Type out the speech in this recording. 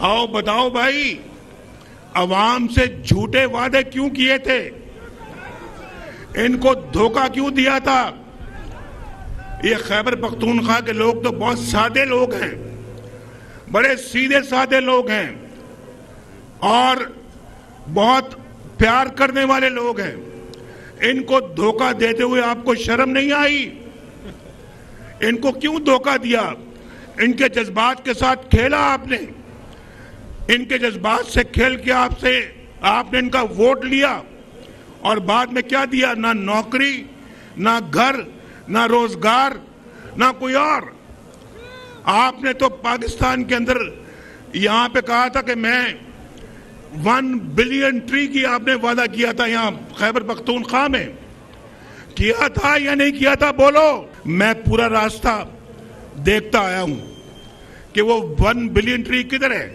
आओ बताओ भाई, अवाम से झूठे वादे क्यों किए थे? इनको धोखा क्यों दिया था? ये खैबर पख्तूनख्वा के लोग तो बहुत सादे लोग हैं, बड़े सीधे साधे लोग हैं और बहुत प्यार करने वाले लोग हैं। इनको धोखा देते हुए आपको शर्म नहीं आई? इनको क्यों धोखा दिया? इनके जज्बात के साथ खेला आपने। इनके जज्बात से खेल के आपने इनका वोट लिया और बाद में क्या दिया? ना नौकरी, ना घर, ना रोजगार, ना कोई और। आपने तो पाकिस्तान के अंदर यहां पे कहा था कि मैं 1 बिलियन ट्री की आपने वादा किया था, यहां खैबर पख्तूनख्वा में किया था या नहीं किया था? बोलो। मैं पूरा रास्ता देखता आया हूं कि वो 1 बिलियन ट्री किधर है।